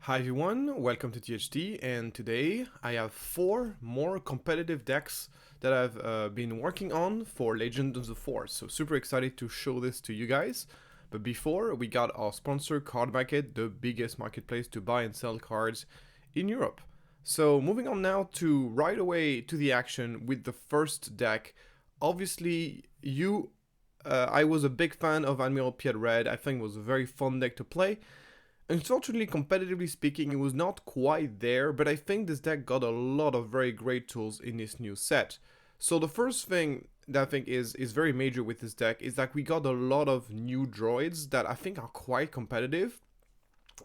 Hi everyone, welcome to THT, and today I have 4 more competitive decks that I've been working on for Legend of the Force, so super excited to show this to you guys. But before, we got our sponsor Card Market, the biggest marketplace to buy and sell cards in Europe. So moving on now to right away to the action with the first deck. Obviously, I was a big fan of Admiral Piet Red. I think it was a very fun deck to play. Unfortunately, competitively speaking, it was not quite there, but I think this deck got a lot of very great tools in this new set. So the first thing that I think is very major with this deck is that we got a lot of new droids that I think are quite competitive.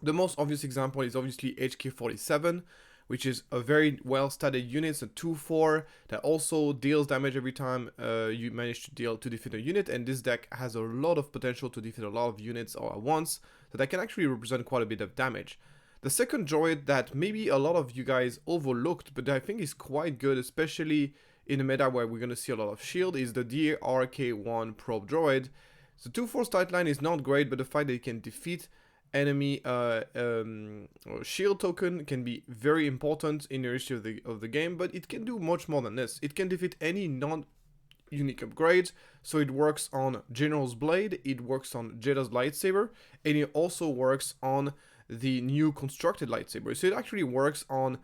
The most obvious example is obviously HK47, which is a very well-studied unit. It's a 2/4 that also deals damage every time you manage to defeat a unit, and this deck has a lot of potential to defeat a lot of units all at once, so that can actually represent quite a bit of damage. The second droid that maybe a lot of you guys overlooked, but I think is quite good, especially in a meta where we're going to see a lot of shield, is the DRK1 probe droid. The 2/4 stat line is not great, but the fact that it can defeat enemy shield token can be very important in the history of the game, but it can do much more than this. It can defeat any non-unique upgrades, so it works on General's Blade, it works on Jedi's lightsaber, and it also works on the new constructed lightsaber. So it actually works on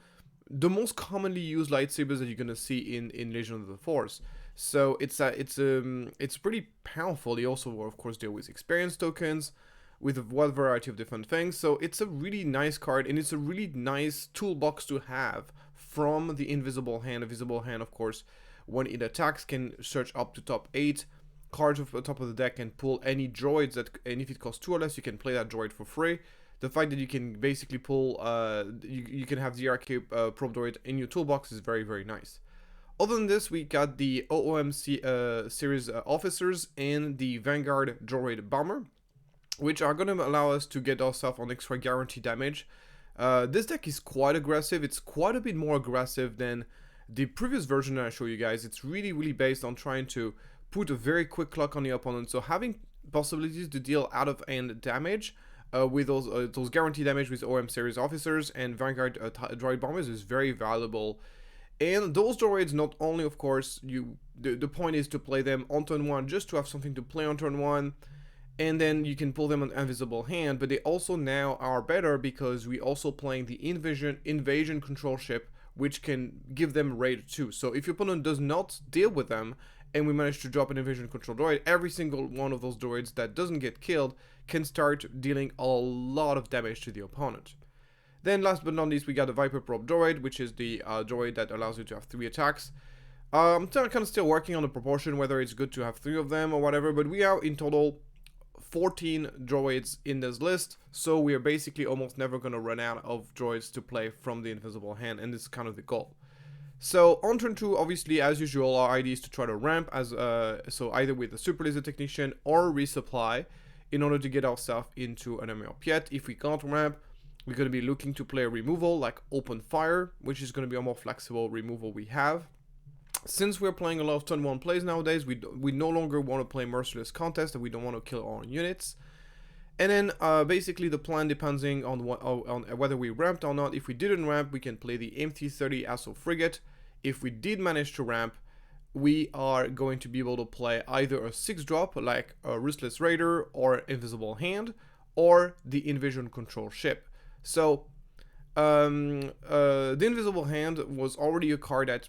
the most commonly used lightsabers that you're gonna see in Legend of the Force. So it's pretty powerful. They also, of course, deal with experience tokens, with a wide variety of different things. So it's a really nice card, and it's a really nice toolbox to have from the Invisible Hand. The Visible Hand, of course, when it attacks, can search up to top 8 cards off the top of the deck and pull any droids and if it costs 2 or less, you can play that droid for free. The fact that you can basically pull, you can have the RK Probe Droid in your toolbox is very, very nice. Other than this, we got the OOMC series officers and the Vanguard Droid Bomber, which are going to allow us to get ourselves on extra guarantee damage. This deck is quite aggressive. It's quite a bit more aggressive than the previous version that I showed you guys. It's really, really based on trying to put a very quick clock on the opponent. So having possibilities to deal out of hand damage with those guarantee damage with OM series officers and Vanguard droid bombers is very valuable. And those droids, not only, of course, the point is to play them on turn 1 just to have something to play on turn 1. And then you can pull them on Invisible Hand, but they also now are better because we also playing the invasion control ship, which can give them raid 2. So if your opponent does not deal with them, and we manage to drop an invasion control droid, every single one of those droids that doesn't get killed can start dealing a lot of damage to the opponent. Then last but not least, we got the Viper Probe droid, which is the droid that allows you to have 3 attacks. I'm kind of still working on the proportion, whether it's good to have 3 of them or whatever, but we are in total 14 droids in this list, so we are basically almost never going to run out of droids to play from the Invisible Hand, and this is kind of the goal. So on turn 2, obviously, as usual, our idea is to try to ramp, so either with the Super Laser Technician or resupply, in order to get ourselves into an Admiral Piet. If we can't ramp, we're going to be looking to play a removal like Open Fire, which is going to be a more flexible removal we have. Since we're playing a lot of turn 1 plays nowadays, we no longer want to play Merciless Contest, and we don't want to kill our own units. And then basically the plan depending on whether we ramped or not. If we didn't ramp, we can play the MT-30 Assault Frigate. If we did manage to ramp, we are going to be able to play either a 6-drop like a Ruthless Raider or Invisible Hand, or the Invasion Control Ship. So the Invisible Hand was already a card that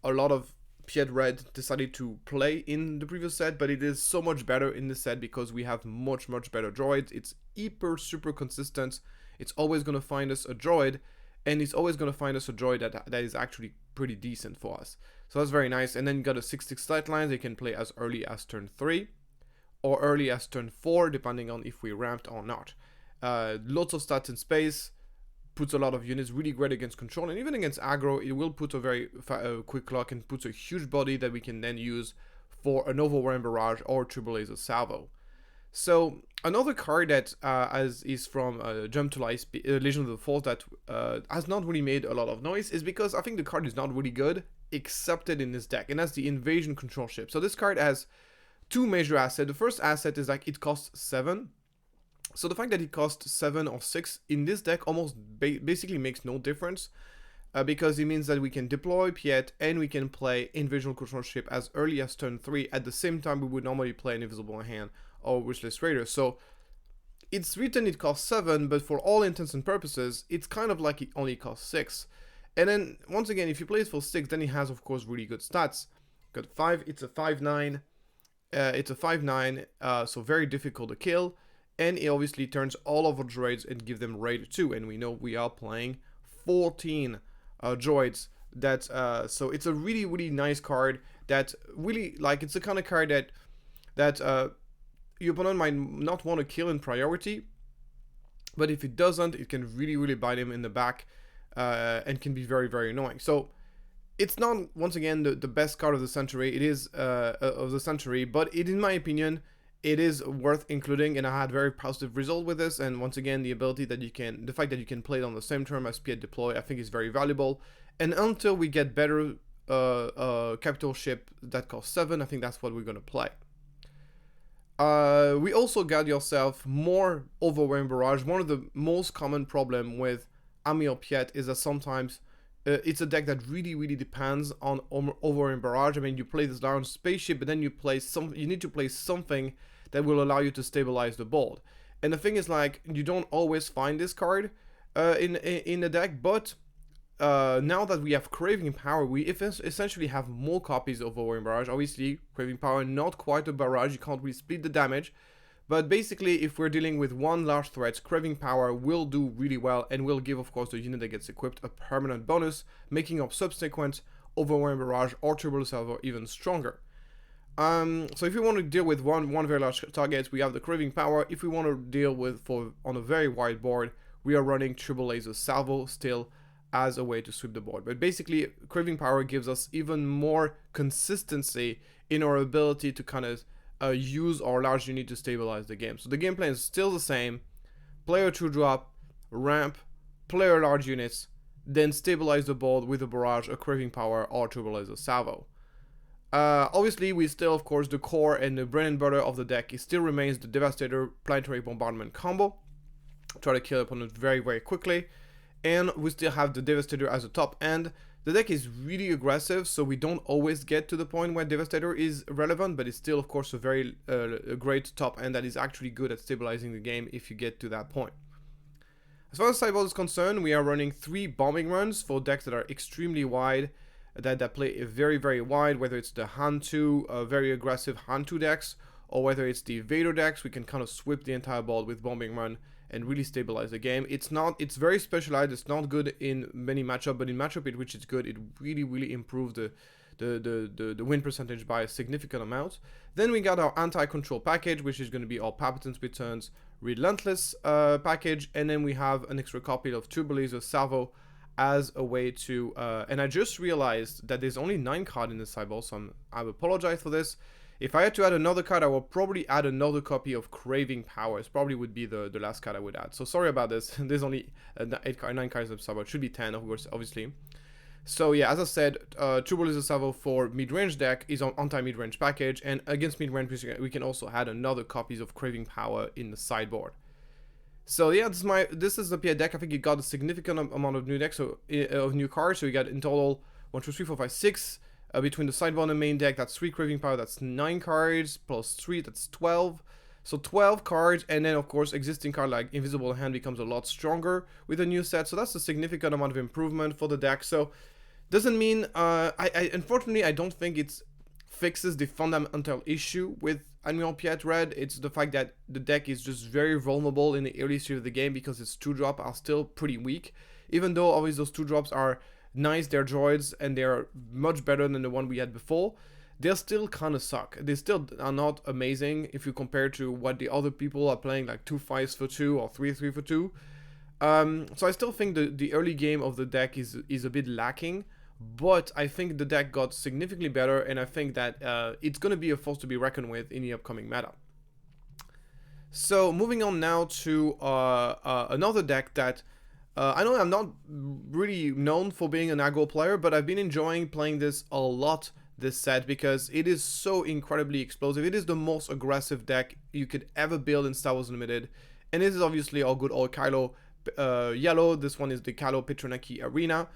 a lot of Piet Red decided to play in the previous set, but it is so much better in this set because we have much better droids. It's super consistent. It's always going to find us a droid, and it's always going to find us a droid that is actually pretty decent for us. So that's very nice. And then you got a 6/6 stat line. They can play as early as turn 3 or early as turn 4, depending on if we ramped or not. Lots of stats in space. Puts a lot of units, really great against control, and even against aggro, it will put a very quick clock and puts a huge body that we can then use for a Nova Warren Barrage or Triple Laser Salvo. So another card that is from Jump to Light Legend of the Force that has not really made a lot of noise is because I think the card is not really good, except in this deck, and that's the Invasion Control Ship. So this card has 2 major assets. The first asset is like it costs 7. So the fact that it costs 7 or 6 in this deck almost basically makes no difference, because it means that we can deploy Piet and we can play Invisible Controllership as early as turn 3 at the same time we would normally play an Invisible Hand or Wishless Raider. So it's written it costs 7, but for all intents and purposes, it's kind of like it only costs 6. And then, once again, if you play it for 6, then it has, of course, really good stats. Got 5, it's a 5/9, it's a 5/9, so very difficult to kill. And it obviously turns all of our droids and give them raid 2, and we know we are playing 14 droids. So it's a really, really nice card that really, like, it's the kind of card that your opponent might not want to kill in priority, but if it doesn't, it can really, really bite him in the back, and can be very, very annoying. So it's not, once again, the best card of the century. It is of the century, but it, in my opinion, it is worth including, and I had very positive result with this. And once again, the fact that you can play it on the same turn as Piet deploy, I think is very valuable. And until we get better capital ship that costs 7, I think that's what we're gonna play. We also got yourself more Overwhelming Barrage. One of the most common problem with Army of Piet is that sometimes it's a deck that really, really depends on Overwhelming Barrage. I mean, you play this large spaceship, but then you need to play something that will allow you to stabilize the board. And the thing is, like, you don't always find this card in the deck, but now that we have Craving Power, we essentially have more copies of Overwhelming Barrage. Obviously, Craving Power, not quite a barrage, you can't really split the damage. But basically, if we're dealing with one large threat, Craving Power will do really well and will give, of course, the unit that gets equipped a permanent bonus, making up subsequent Overwhelming Barrage or Turbo Salvo even stronger. So if we want to deal with one very large target, we have the Craving Power. If we want to deal with on a very wide board, we are running Turbo Laser Salvo still as a way to sweep the board. But basically, Craving Power gives us even more consistency in our ability to kind of use our large unit to stabilize the game. So the game plan is still the same: player 2-drop, ramp, player large units, then stabilize the board with a barrage, a Craving Power, or Turbo Laser Salvo. Obviously, we still, of course, the core and the bread and butter of the deck, it still remains the Devastator Planetary Bombardment combo. Try to kill opponent very, very quickly. And we still have the Devastator as a top end. The deck is really aggressive, so we don't always get to the point where Devastator is relevant, but it's still, of course, a very great top end that is actually good at stabilizing the game if you get to that point. As far as sideboard is concerned, we are running 3 bombing runs for decks that are extremely wide, that play very, very wide, whether it's the Han 2, very aggressive Han 2 decks, or whether it's the Vader decks. We can kind of sweep the entire board with bombing run and really stabilize the game. It's very specialized, it's not good in many matchups, but in matchup in which it's good, it really, really improves the win percentage by a significant amount. Then we got our anti-control package, which is going to be our Palpatine's Returns Relentless package, and then we have an extra copy of Turbo Laser Salvo as a way to, and I just realized that there's only 9 cards in the sideboard, so I apologize for this. If I had to add another card, I will probably add another copy of Craving Powers. Probably would be the last card I would add. So sorry about this. There's only 9 cards of Salvo. It should be 10, of course, obviously. So yeah, as I said, Turbo Laser Salvo for mid-range deck is on anti-mid-range package, and against mid-range we can also add another copies of Craving Power in the sideboard. So yeah, this is the Piet deck. I think it got a significant amount of new decks, of new cards. So you got in total 1, 2, 3, 4, 5, 6. Between the sideboard and main deck, that's 3 Craving Power, that's 9 cards, plus 3, that's 12. So 12 cards, and then of course existing card like Invisible Hand becomes a lot stronger with a new set. So that's a significant amount of improvement for the deck. So doesn't mean, unfortunately, I don't think it fixes the fundamental issue with Admiral Piet Red. It's the fact that the deck is just very vulnerable in the early stage of the game because its 2-drop are still pretty weak. Even though always those 2-drops are nice, they're droids, and they're much better than the one we had before, they still kind of suck. They still are not amazing if you compare to what the other people are playing, like 2 5s for 2 or 3 3 for 2. So I still think the early game of the deck is a bit lacking, but I think the deck got significantly better, and I think that it's going to be a force to be reckoned with in the upcoming meta. So moving on now to another deck that I know I'm not really known for being an aggro player, but I've been enjoying playing this a lot this set because it is so incredibly explosive. It is the most aggressive deck you could ever build in Star Wars Unlimited, And this is obviously our good old Kylo Yellow. This one is the Kylo Petronaki Arena,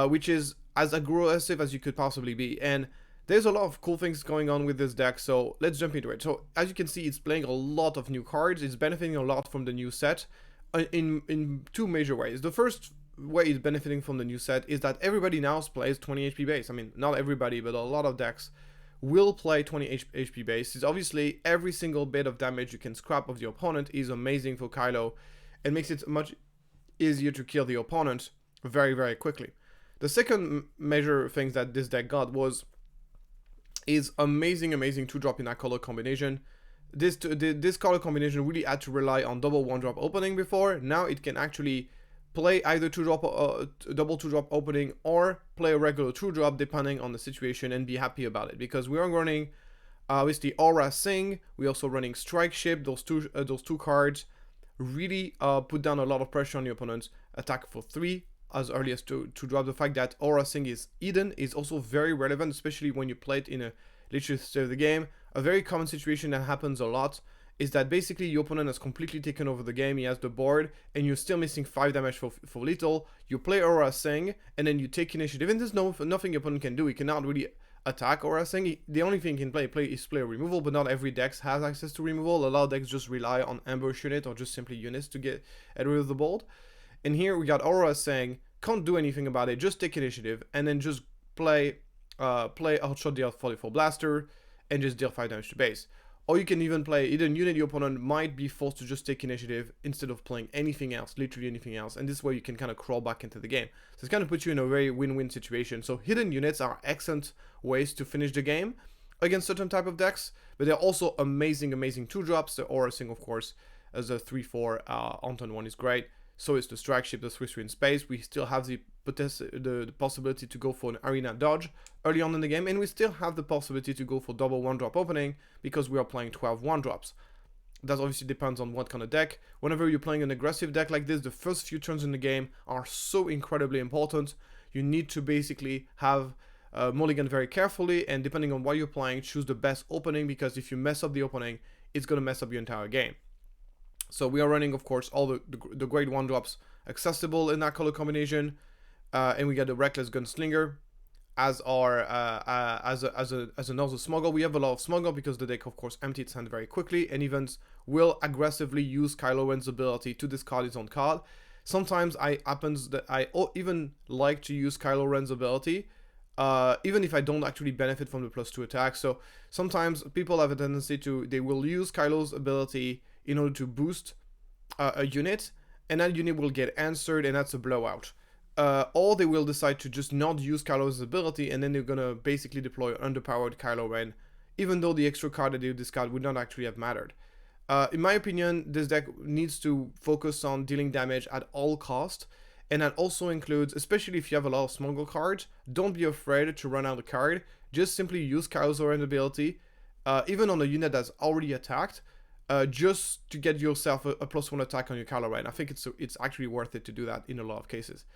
which is as aggressive as you could possibly be. And there's a lot of cool things going on with this deck, so let's jump into it. So as you can see, it's playing a lot of new cards. It's benefiting a lot from the new set in two major ways. The first way it's benefiting from the new set is that everybody now plays 20 HP base. I mean, not everybody, but a lot of decks will play 20 HP base. It's obviously every single bit of damage you can scrap of the opponent is amazing for Kylo and makes it much easier to kill the opponent very, very quickly. The second major thing that this deck got is amazing 2-drop in that color combination. This color combination really had to rely on double 1-drop opening before. Now it can actually play either 2-drop, double 2-drop opening, or play a regular 2-drop depending on the situation and be happy about it. Because we are running with the Aura Sing, we're also running Strike Ship. Those two cards really put down a lot of pressure on the opponent's attack for 3 as early as to drop. The fact that Aura Sing is hidden is also very relevant, especially when you play it in a later stage of the game. A very common situation that happens a lot is that basically your opponent has completely taken over the game, he has the board, and you're still missing 5 damage for little. You play Aura Sing, and then you take initiative, and there's nothing your opponent can do. He cannot really attack Aura Sing. The only thing he can play is play a removal, but not every deck has access to removal. A lot of decks just rely on ambush unit or just simply units to get rid of the board. And here we got Aura Sing, can't do anything about it, just take initiative, and then just play Outshot the Out44 Blaster, and just deal 5 damage to base. Or you can even play either unit your opponent might be forced to just take initiative instead of playing anything else, literally anything else, and this way you can kind of crawl back into the game. So it's kind of puts you in a very win-win situation. So hidden units are excellent ways to finish the game against certain type of decks, but they're also amazing 2-drops. The Aura Sing, of course, as a 3-4 on turn 1 is great. So is the Strike Ship, the 3-3 in space. We still have the possibility to go for an Arena Dodge early on in the game, and we still have the possibility to go for double 1-drop opening because we are playing 12 1-drops. That obviously depends on what kind of deck. Whenever you're playing an aggressive deck like this, the first few turns in the game are so incredibly important. You need to basically have mulligan very carefully, and depending on what you're playing, choose the best opening, because if you mess up the opening, it's going to mess up your entire game. So we are running, of course, all the great 1-drops accessible in that color combination, and we got the Reckless Gunslinger as our as another smuggle. We have a lot of smuggle because the deck, of course, empties its hand very quickly, and events will aggressively use Kylo Ren's ability to discard his own card. Sometimes happens that I even like to use Kylo Ren's ability, even if I don't actually benefit from the +2 attack. So sometimes people have a tendency they will use Kylo's ability in order to boost a unit, and that unit will get answered, and that's a blowout. Or they will decide to just not use Kylo's ability, and then they're gonna basically deploy underpowered Kylo Ren, even though the extra card that they discard would not actually have mattered. In my opinion, this deck needs to focus on dealing damage at all cost, and that also includes, especially if you have a lot of smuggle cards, don't be afraid to run out a card. Just simply use Kylo Ren's ability, even on a unit that's already attacked, just to get yourself a +1 attack on your Kylo Ren. I think it's actually worth it to do that in a lot of cases.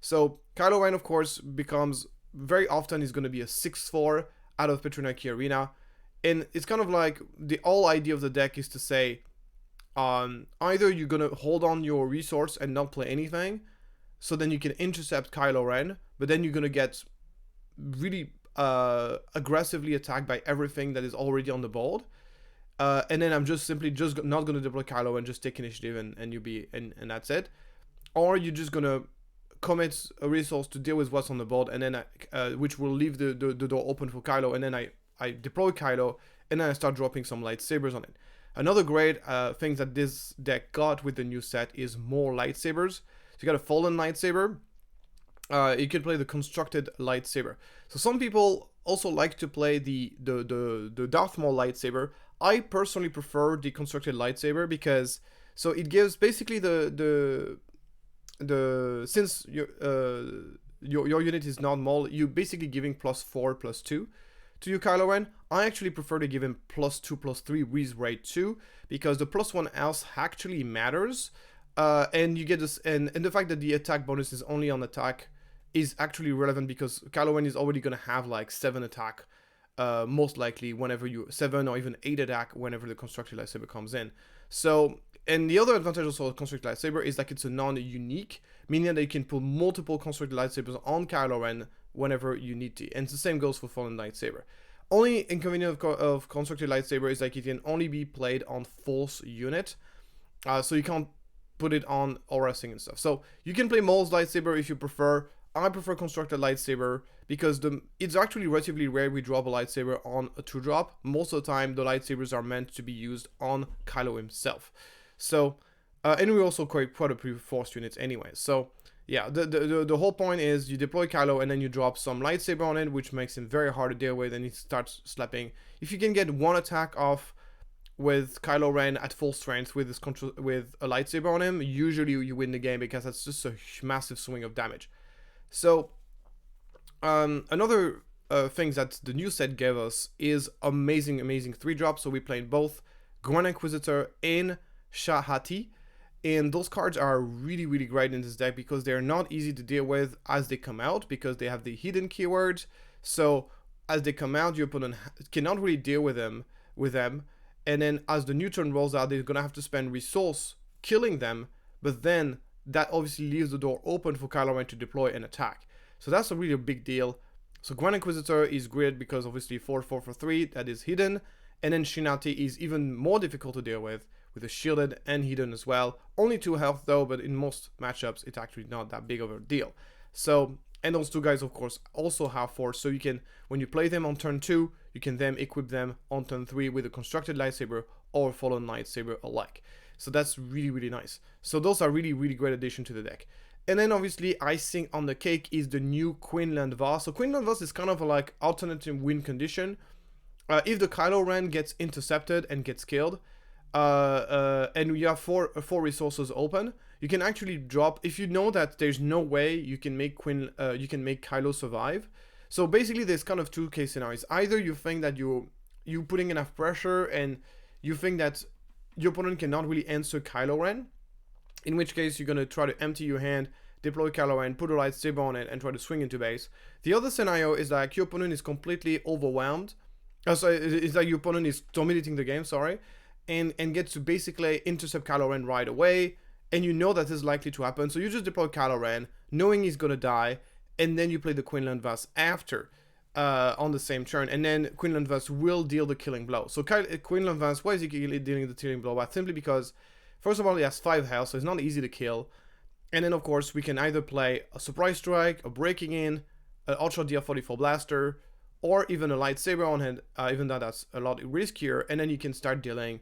So Kylo Ren, of course, becomes very often is going to be a 6-4 out of Petronaki Arena, and it's kind of like the whole idea of the deck is to say, either you're going to hold on your resource and not play anything, so then you can intercept Kylo Ren, but then you're going to get really aggressively attacked by everything that is already on the board. And then I'm just not going to deploy Kylo and just take initiative and that's it. Or you're just going to commit a resource to deal with what's on the board, and then which will leave the door open for Kylo, and then I deploy Kylo, and then I start dropping some lightsabers on it. Another great thing that this deck got with the new set is more lightsabers. So you got a Fallen lightsaber. You can play the constructed lightsaber. So some people also like to play the Darth Maul lightsaber. I personally prefer the constructed lightsaber because it gives basically since your unit is not Maul, you basically giving +4 +2 to your Kylo Ren. I actually prefer to give him +2 +3 with rate 2 because the +1 else actually matters, and you get this, and the fact that the attack bonus is only on attack is actually relevant because Kylo Ren is already gonna have like 7 attack. Most likely whenever 7 or even 8 attack whenever the constructed lightsaber comes in. So and the other advantage also of constructed lightsaber is like it's a non-unique, meaning that you can put multiple constructed lightsabers on Kylo Ren whenever you need to. And the same goes for fallen lightsaber. Only inconvenience of constructed lightsaber is like it can only be played on Force unit, so you can't put it on aura thing and stuff. So you can play Maul's lightsaber if you prefer. I prefer constructed lightsaber because it's actually relatively rare we drop a lightsaber on a 2-drop. Most of the time the lightsabers are meant to be used on Kylo himself. So and we also quite a few Force units anyway. So yeah, the whole point is you deploy Kylo and then you drop some lightsaber on it, which makes him very hard to deal with, and he starts slapping. If you can get one attack off with Kylo Ren at full strength with with a lightsaber on him, usually you win the game because that's just a massive swing of damage. So another thing that the new set gave us is amazing 3-drops. So we played both Grand Inquisitor and Shahati, and those cards are really great in this deck because they're not easy to deal with as they come out, because they have the hidden keywords. So as they come out, your opponent cannot really deal with them, and then as the new turn rolls out, they're gonna have to spend resource killing them, but then that obviously leaves the door open for Kylo Ren to deploy and attack. So that's a really big deal. So Grand Inquisitor is great because obviously 4/4 for 3, that is hidden, and then Shinati is even more difficult to deal with a shielded and hidden as well. Only 2 health though, but in most matchups it's actually not that big of a deal. So, and those 2 guys of course also have Force, so you can, when you play them on turn 2, you can then equip them on turn 3 with a constructed lightsaber or fallen lightsaber alike. So that's really nice. So those are really great addition to the deck. And then obviously icing on the cake is the new Quinlan Vos. So Quinlan Vos is kind of like alternative win condition. If the Kylo Ren gets intercepted and gets killed, and you have four resources open, you can actually drop, if you know that there's no way you can make Kylo survive. So basically there's kind of 2 case scenarios. Either you think that you're putting enough pressure and you think that your opponent cannot really answer Kylo Ren, in which case you're going to try to empty your hand, deploy Kylo Ren, put a lightsaber on it, and try to swing into base. The other scenario is like your opponent is completely overwhelmed. So it's like your opponent is dominating the game, and gets to basically intercept Kylo Ren right away, and you know that is likely to happen, so you just deploy Kylo Ren, knowing he's going to die, and then you play the Quinlan Vos after. On the same turn, and then Quinlan Vos will deal the killing blow. So Quinlan Vos, why is he dealing the killing blow? Well, simply because, first of all, he has 5 health, so it's not easy to kill. And then, of course, we can either play a Surprise Strike, a Breaking In, an Ultra DR44 Blaster, or even a Lightsaber on hand, even though that's a lot riskier, and then you can start dealing.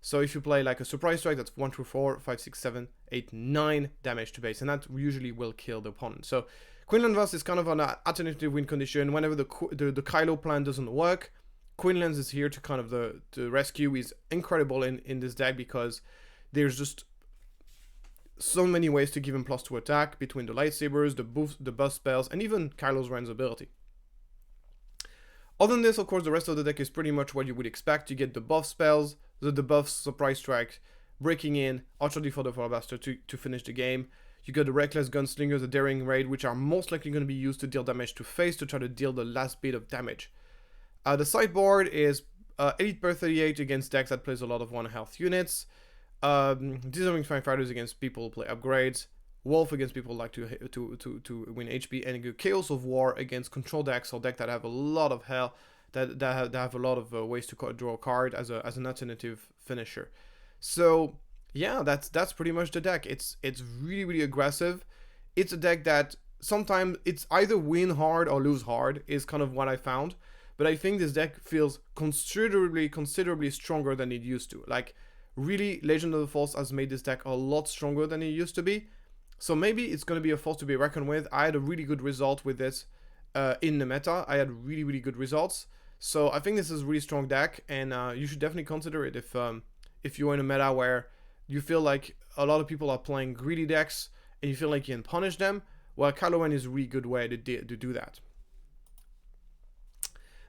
So if you play like a Surprise Strike, that's 1 through 4, 5, 6, 7, 8, 9 damage to base, and that usually will kill the opponent. So Quinlan Vos is kind of an alternative win condition. Whenever the Kylo plan doesn't work, Quinlan is here to kind of the rescue. Is incredible in this deck because there's just so many ways to give him +2 attack between the lightsabers, the buff spells, and even Kylo Ren's ability. Other than this, of course, the rest of the deck is pretty much what you would expect. You get the buff spells, the debuff Surprise Strike, Breaking In, Ultra D4 Blaster to finish the game. You got the Reckless Gunslinger, the Daring Raid, which are most likely going to be used to deal damage to face to try to deal the last bit of damage. The sideboard is Elite Pair 38 against decks that plays a lot of 1 health units. Deserving Firefighters against people who play upgrades. Wolf against people who like to win HP. And Chaos of War against control decks or decks that have a lot of health, that have a lot of ways to draw a card as an alternative finisher. So yeah, that's pretty much the deck. It's really aggressive. It's a deck that sometimes it's either win hard or lose hard is kind of what I found. But I think this deck feels considerably stronger than it used to. Like really, Legend of the Force has made this deck a lot stronger than it used to be. So maybe it's going to be a force to be reckoned with. I had a really good result with this in the meta. I had really good results. So I think this is a really strong deck, and you should definitely consider it if you're in a meta where you feel like a lot of people are playing greedy decks and you feel like you can punish them. Well, Kylo Ren is a really good way to do that.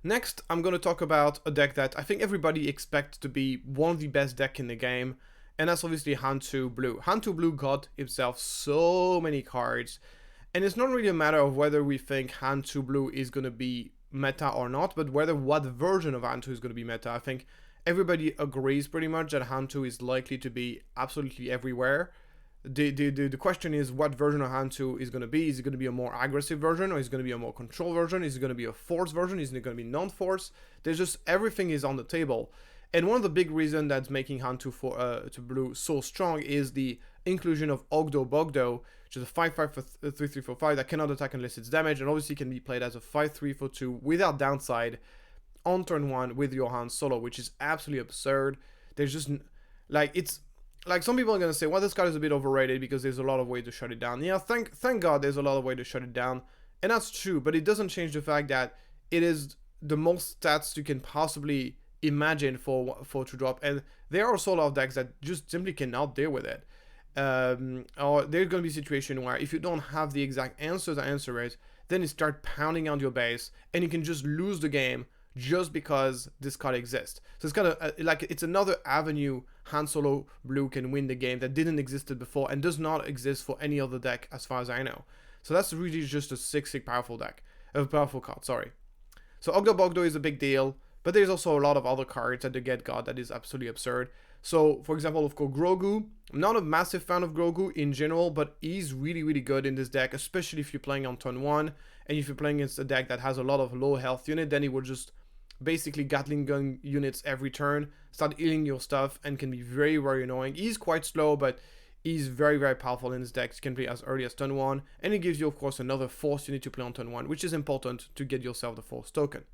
Next, I'm going to talk about a deck that I think everybody expects to be one of the best decks in the game, and that's obviously Hantu Blue. Hantu Blue got himself so many cards, and it's not really a matter of whether we think Hantu Blue is going to be meta or not, but what version of Hantu is going to be meta. I think everybody agrees pretty much that Han 2 is likely to be absolutely everywhere. The question is what version of Han 2 is going to be. Is it going to be a more aggressive version, or is it going to be a more control version? Is it going to be a force version? Is it going to be non-force? There's just everything is on the table. And one of the big reasons that's making Han 2 to blue so strong is the inclusion of Ogdo Bogdo, which is a 5/5 for 3/3 for 5 that cannot attack unless it's damaged, and obviously can be played as a 5/3 for 2 without downside on turn 1 with your Han Solo, which is absolutely absurd. There's just like, it's like, some people are gonna say, well, this card is a bit overrated because there's a lot of ways to shut it down. Yeah, thank God there's a lot of ways to shut it down, and that's true. But it doesn't change the fact that it is the most stats you can possibly imagine for 2-drop, and there are also a lot of decks that just simply cannot deal with it. Or there's gonna be a situation where if you don't have the exact answer to answer it, then you start pounding on your base, and you can just lose the game just because this card exists. So it's kind of like, it's another avenue Han Solo blue can win the game that didn't existed before and does not exist for any other deck as far as I know. So that's really just a sick powerful deck, a powerful card, sorry. So Ogdo Bogdo is a big deal, but there's also a lot of other cards at the get-god that is absolutely absurd. So, for example, of course, Grogu. I'm not a massive fan of Grogu in general, but he's really good in this deck, especially if you're playing on turn 1, and if you're playing against a deck that has a lot of low health unit, then he will just basically Gatling gun units every turn, start healing your stuff, and can be very annoying. He's quite slow, but he's very powerful in this deck. He can play as early as turn 1, and it gives you, of course, another force unit to play on turn 1, which is important to get yourself the force token.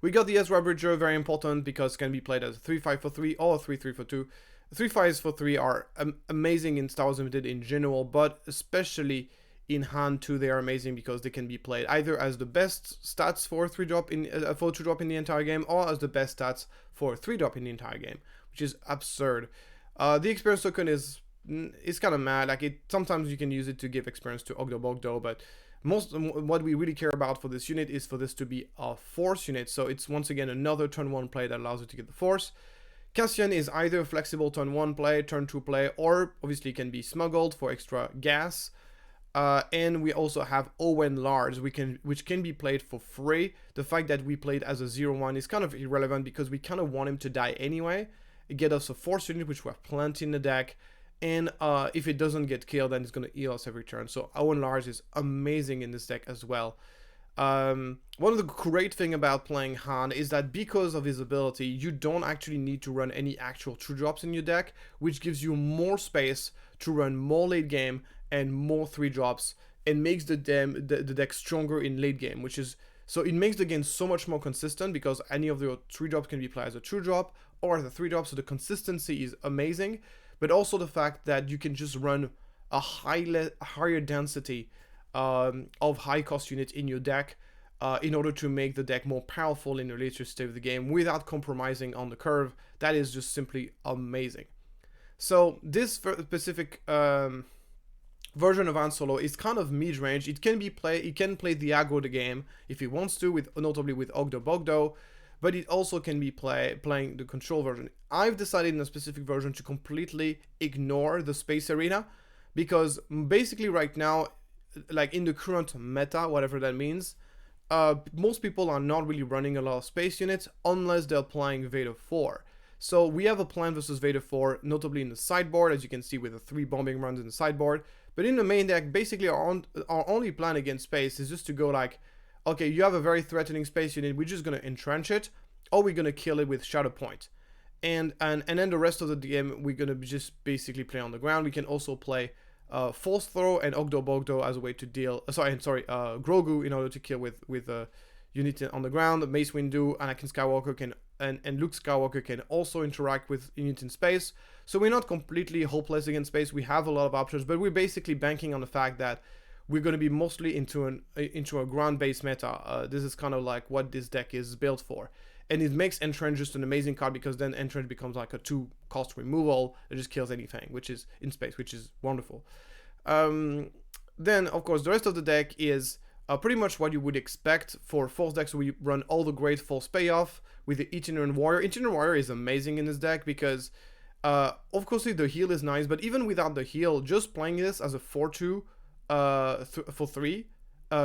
We got the Ezra Bridger, very important because it can be played as a 3/5 for 3 or a 3/3 for 2. 3/5s for 3 are amazing in Star Wars Limited in general, but especially in Han 2 they are amazing because they can be played either as the best stats for 3-drop in for 2-drop in the entire game, or as the best stats for 3-drop in the entire game, which is absurd. The experience token is kind of mad. Like, sometimes you can use it to give experience to Ogdo Bogdo, but what we really care about for this unit is for this to be a force unit. So it's once again another turn 1 play that allows you to get the force. Cassian is either a flexible turn 1 play, turn 2 play, or obviously can be smuggled for extra gas. And we also have Owen Lars, which can be played for free. The fact that we played as a 0/1 is kind of irrelevant because we kind of want him to die anyway. It gets us a force unit, which we have plenty in the deck. And if it doesn't get killed, then it's going to heal us every turn. So Owen Lars is amazing in this deck as well. One of the great things about playing Han is that because of his ability, you don't actually need to run any actual 2-drops in your deck, which gives you more space to run more late game and more 3-drops, and makes the deck stronger in late game, so it makes the game so much more consistent because any of the 3-drops can be played as a 2-drop or as a 3-drop, so the consistency is amazing. But also the fact that you can just run a higher density of high cost units in your deck in order to make the deck more powerful in the later stage of the game without compromising on the curve. That is just simply amazing. So this specific version of Han Solo is kind of mid-range. It can play the aggro the game if it wants to, notably with Ogdo Bogdo, but it also can be playing the control version. I've decided in a specific version to completely ignore the space arena, because basically right now, like in the current meta, whatever that means, most people are not really running a lot of space units unless they're playing Vader 4. So we have a plan versus Vader 4, notably in the sideboard, as you can see with the 3 bombing runs in the sideboard. But in the main deck, basically our only plan against space is just to go like, okay, you have a very threatening space unit, we're just going to entrench it, or we're going to kill it with Shadow Point. And then the rest of the game, we're going to just basically play on the ground. We can also play Force Throw and Ogdo Bogdo as a way to deal, Grogu in order to kill with a unit on the ground. Mace Windu, Anakin Skywalker can, and Luke Skywalker can also interact with units in space. So we're not completely hopeless against space. We have a lot of options, but we're basically banking on the fact that we're going to be mostly into a ground-based meta. This is kind of like what this deck is built for. And it makes Entrench just an amazing card, because then Entrench becomes like a 2-cost removal that just kills anything, which is in space, which is wonderful. Then, of course, the rest of the deck is pretty much what you would expect for Force decks. So we run all the great Force payoff with the Itinerant Warrior. Itinerant Warrior is amazing in this deck because, of course, the heal is nice, but even without the heal, just playing this as a 4/2 for 3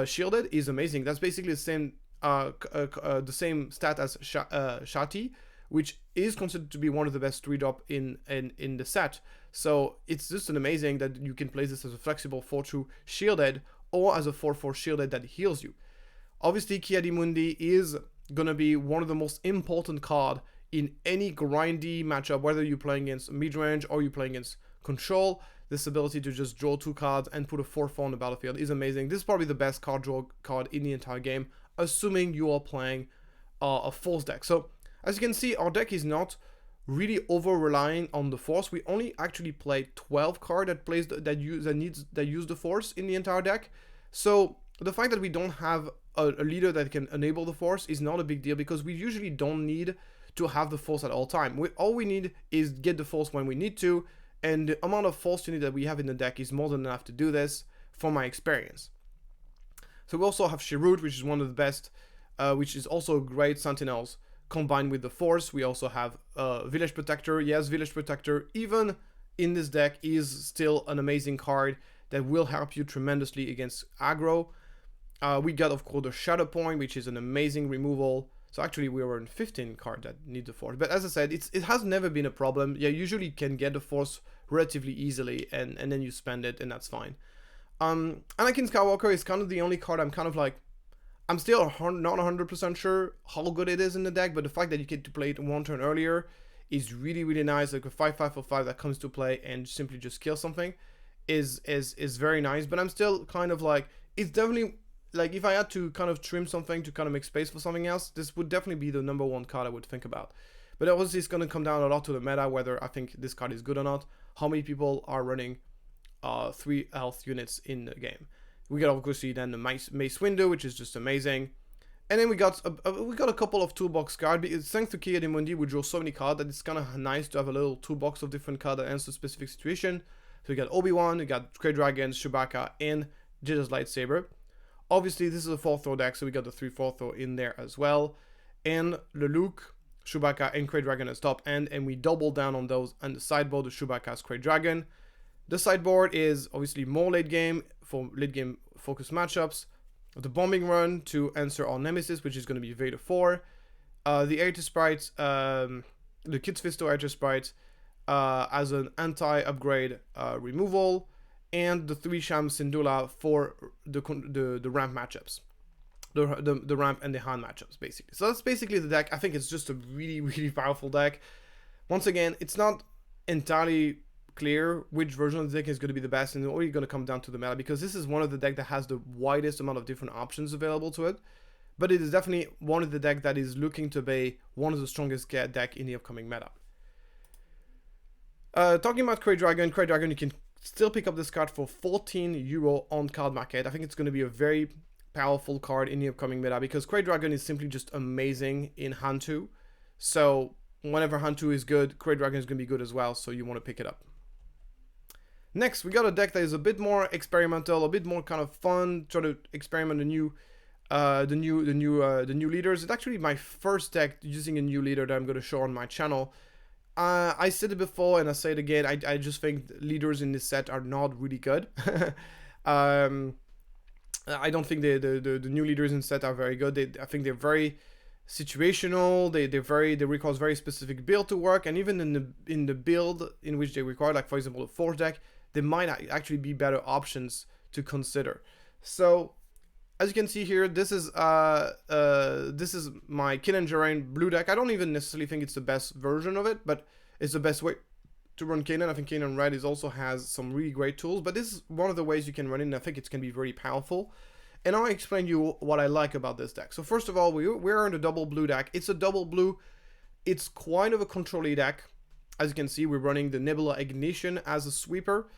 shielded is amazing. That's basically the same stat as Shati, which is considered to be one of the best 3-drop in the set. So it's just an amazing that you can play this as a flexible 4-2 shielded or as a 4-4 shielded that heals you. Obviously, Ki-Adi-Mundi is gonna be one of the most important card in any grindy matchup, whether you're playing against mid-range or you're playing against control. This ability to just draw 2 cards and put a 4-4 on the battlefield is amazing. This is probably the best card draw card in the entire game, assuming you are playing a Force deck. So as you can see, our deck is not really over relying on the Force. We only actually play 12 cards that use the Force in the entire deck. So the fact that we don't have a leader that can enable the Force is not a big deal, because we usually don't need to have the Force at all time. All we need is get the Force when we need to, and the amount of Force unit that we have in the deck is more than enough to do this, from my experience. So we also have Chirrut, which is one of the best, which is also great Sentinels combined with the Force. We also have Village Protector. Yes, Village Protector, even in this deck, is still an amazing card that will help you tremendously against aggro. We got, of course, the Shadow Point, which is an amazing removal. So actually, we were in 15 cards that need the Force. But as I said, it has never been a problem. Yeah, usually can get the Force relatively easily, and then you spend it, and that's fine. Anakin Skywalker is kind of the only card I'm kind of like, I'm still not 100% sure how good it is in the deck, but the fact that you get to play it 1 turn earlier is really, really nice. Like a 5/5 for 5 that comes to play and simply just kill something is very nice. But I'm still kind of like, it's definitely, like, if I had to kind of trim something to kind of make space for something else, this would definitely be the #1 card I would think about. But obviously it's going to come down a lot to the meta, whether I think this card is good or not, how many people are running 3 health units in the game. We got obviously then the Mace Window, which is just amazing. And then we got a couple of toolbox cards. Thanks to Ki-Adi-Mundi, we draw so many cards that it's kind of nice to have a little toolbox of different cards that answer specific situation. So we got Obi-Wan, we got Cray Dragon, Chewbacca, and Jedi's Lightsaber. Obviously, this is a 4-throw deck, so we got the 3 4-throw in there as well. And the Luke, Chewbacca, and Cray Dragon as top end, and we double down on those on the sideboard, the Chewbacca's Cray Dragon. The sideboard is obviously more late game for late game focused matchups. The Bombing Run to answer our Nemesis, which is going to be Vader 4. The Aether Sprite, the Kid's Fisto Aether Sprite as an anti-upgrade removal. And the 3 Sham Syndulla for the ramp matchups. The ramp and the hand matchups, basically. So that's basically the deck. I think it's just a really, really powerful deck. Once again, it's not entirely clear which version of the deck is going to be the best, and it's only going to come down to the meta, because this is one of the decks that has the widest amount of different options available to it. But it is definitely one of the decks that is looking to be one of the strongest deck in the upcoming meta. Talking about Cray Dragon, you can still pick up this card for €14 on card market. I think it's going to be a very powerful card in the upcoming meta, because Cray Dragon is simply just amazing in hand 2. So whenever hand 2 is good, Cray Dragon is going to be good as well, so you want to pick it up. Next, we got a deck that is a bit more experimental, a bit more kind of fun, try to experiment the new leaders. It's actually my first deck using a new leader that I'm going to show on my channel. I said it before and I say it again, I just think leaders in this set are not really good. I don't think the new leaders in set are very good. I think they're very situational. They require very specific build to work, and even in the build in which they require, like for example the Force deck, there might actually be better options to consider. So as you can see here, this is my Kanan Jarrah blue deck. I don't even necessarily think it's the best version of it, but it's the best way to run Kanan. I think Kanan Red also has some really great tools, but this is one of the ways you can run it, and I think it can be very powerful. And I'll explain you what I like about this deck. So first of all, we're in the double blue deck. It's a double blue. It's quite of a control-y deck. As you can see, we're running the Nebula Ignition as a sweeper.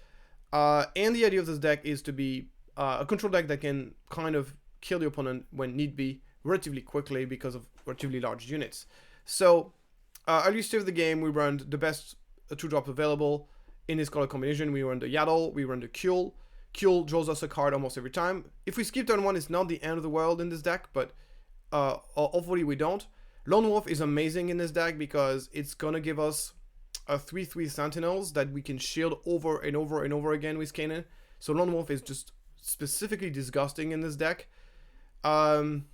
And the idea of this deck is to be a control deck that can kind of kill the opponent when need be relatively quickly because of relatively large units. So early stage of the game, we run the best 2-drop available in this color combination. We run the Yaddle, we run the Kuel. Kuel draws us a card almost every time. If we skip turn 1, it's not the end of the world in this deck, but hopefully we don't. Lone Wolf is amazing in this deck because it's gonna give us a 3/3 Sentinels that we can shield over and over and over again with Kanan. So Lone Wolf is just specifically disgusting in this deck. Then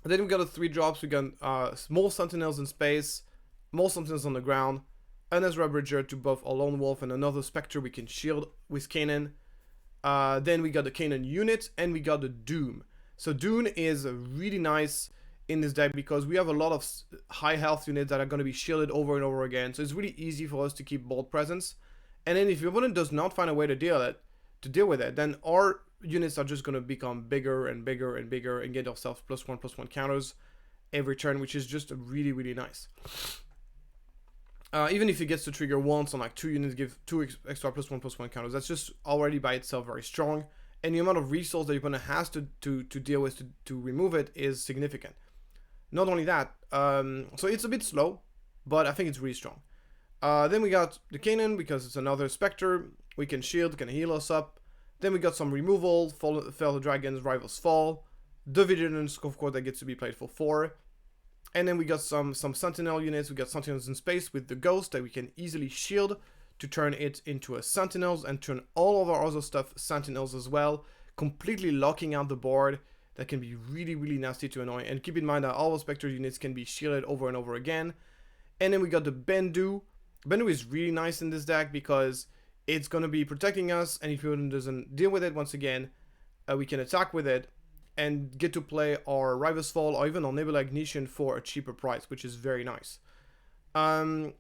we got a 3 drops. We got small Sentinels in space, more Sentinels on the ground, an Ezra Bridger to buff a Lone Wolf, and another Spectre we can shield with Kanan. Then we got the Kanan unit, and we got the Doom. So Doom is really nice in this deck because we have a lot of high health units that are going to be shielded over and over again. So it's really easy for us to keep bold presence. And then if your opponent does not find a way to deal with it, then our units are just going to become bigger and bigger and bigger and get ourselves +1/+1 counters every turn, which is just really, really nice. Even if it gets to trigger once on like 2 units, give 2 extra +1/+1 counters, that's just already by itself very strong. And the amount of resource that your opponent has to deal with to remove it is significant. Not only that, so it's a bit slow, but I think it's really strong. Then we got the Kanan, because it's another Spectre. We can shield, can heal us up. Then we got some removal, Fellow Dragons, Rivals Fall. The Vigilance, of course, that gets to be played for 4. And then we got some Sentinel units. We got Sentinels in space with the Ghost that we can easily shield to turn it into a Sentinels and turn all of our other stuff Sentinels as well, completely locking out the board. That can be really, really nasty to annoy. And keep in mind that all the Spectre units can be shielded over and over again. And then we got the Bendu. Bendu is really nice in this deck because it's going to be protecting us. And if your opponent doesn't deal with it, once again, we can attack with it and get to play our Rival's Fall or even our Nebula Ignition for a cheaper price, which is very nice. And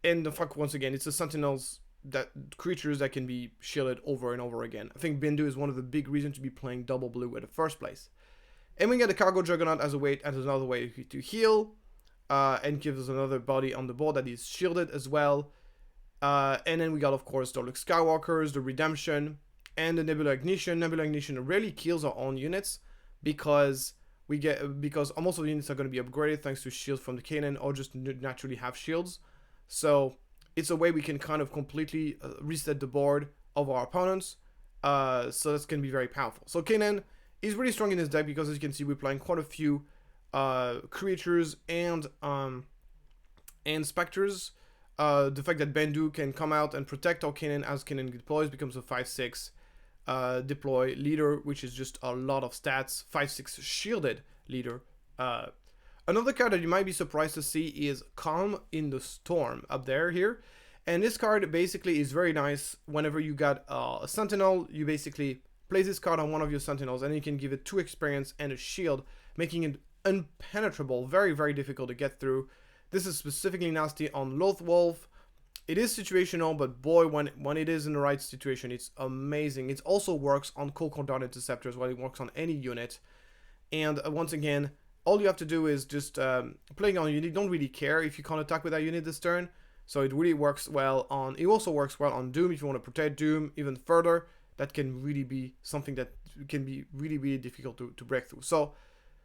the fuck, once again, it's the Sentinels, that creatures that can be shielded over and over again. I think Bendu is one of the big reasons to be playing double blue in the first place. And we get the Cargo Juggernaut as another way to heal, and gives us another body on the board that is shielded as well. And then we got, of course, the Luke Skywalkers, the Redemption, and the Nebula Ignition. Nebula Ignition rarely kills our own units because most of the units are going to be upgraded thanks to shields from the Kanan or just naturally have shields. So it's a way we can kind of completely reset the board of our opponents. So that's going to be very powerful. So Kanan is really strong in this deck because, as you can see, we're playing quite a few creatures and Spectres. The fact that Bendu can come out and protect our Kanan as Kanan deploys becomes a 5/6 deploy leader, which is just a lot of stats. 5/6 shielded leader. Another card that you might be surprised to see is Calm in the Storm up here. And this card basically is very nice. Whenever you got a Sentinel, you basically place this card on one of your Sentinels and you can give it 2 experience and a shield, making it impenetrable, very, very difficult to get through. This is specifically nasty on Loth Wolf. It is situational, but boy, when it is in the right situation, it's amazing. It also works on Cold Dart Interceptors, while it works on any unit. And once again, all you have to do is just playing on a unit. Don't really care if you can't attack with that unit this turn. So it really works well on. It also works well on Doom if you want to protect Doom even further. That can really be something that can be really, really difficult to break through. So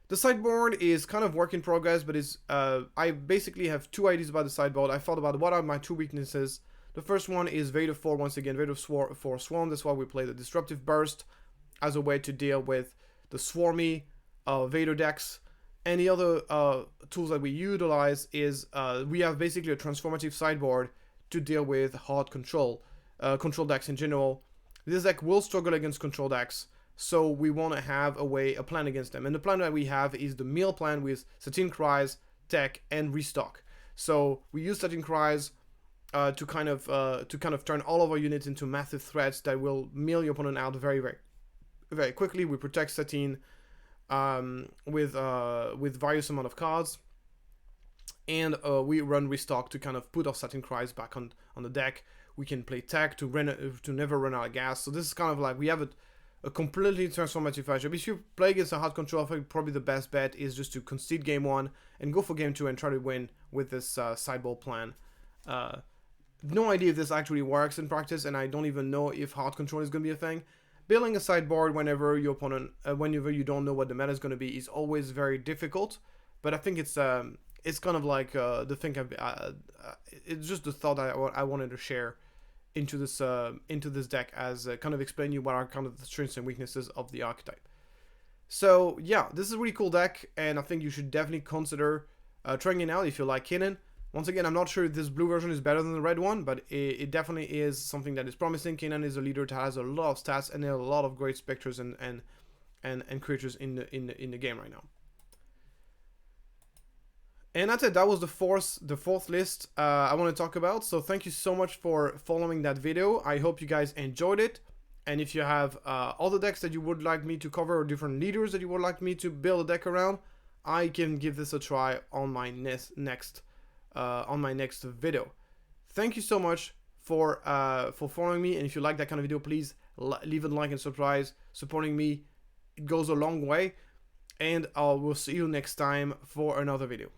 the sideboard is kind of work in progress, but I basically have 2 ideas about the sideboard. I thought about what are my 2 weaknesses. The first one is Vader 4, once again, Vader 4 Swarm. That's why we play the Disruptive Burst as a way to deal with the swarmy Vader decks. And the other tools that we utilize is we have basically a transformative sideboard to deal with hard control decks in general. This deck will struggle against control decks, so we want to have a plan against them. And the plan that we have is the meal plan with Satin Cries, Tech, and Restock. So we use Satin Cries to kind of turn all of our units into massive threats that will meal your opponent out very, very, very quickly. We protect Satin with various amount of cards, and we run Restock to kind of put our Satin Cries back on the deck. We can play Tech to never run out of gas. So this is kind of like we have a completely transformative matchup. If you play against a hard control, I think probably the best bet is just to concede game 1 and go for game 2 and try to win with this sideboard plan. No idea if this actually works in practice, and I don't even know if hard control is going to be a thing. Building a sideboard whenever your opponent, whenever you don't know what the meta is going to be, is always very difficult. But I think it's kind of like the thing. It's just the thought that I wanted to share into this deck as kind of explain you what are kind of the strengths and weaknesses of the archetype. So yeah, this is a really cool deck, and I think you should definitely consider trying it out if you like Kanan. Once again, I'm not sure if this blue version is better than the red one, but it definitely is something that is promising. Kanan is a leader that has a lot of stats and there are a lot of great specters and creatures in the game right now. And that's it. That was the fourth list I want to talk about. So thank you so much for following that video. I hope you guys enjoyed it. And if you have other decks that you would like me to cover, or different leaders that you would like me to build a deck around, I can give this a try on my next video. Thank you so much for following me. And if you like that kind of video, please leave a like and subscribe. Supporting me, it goes a long way. And I will see you next time for another video.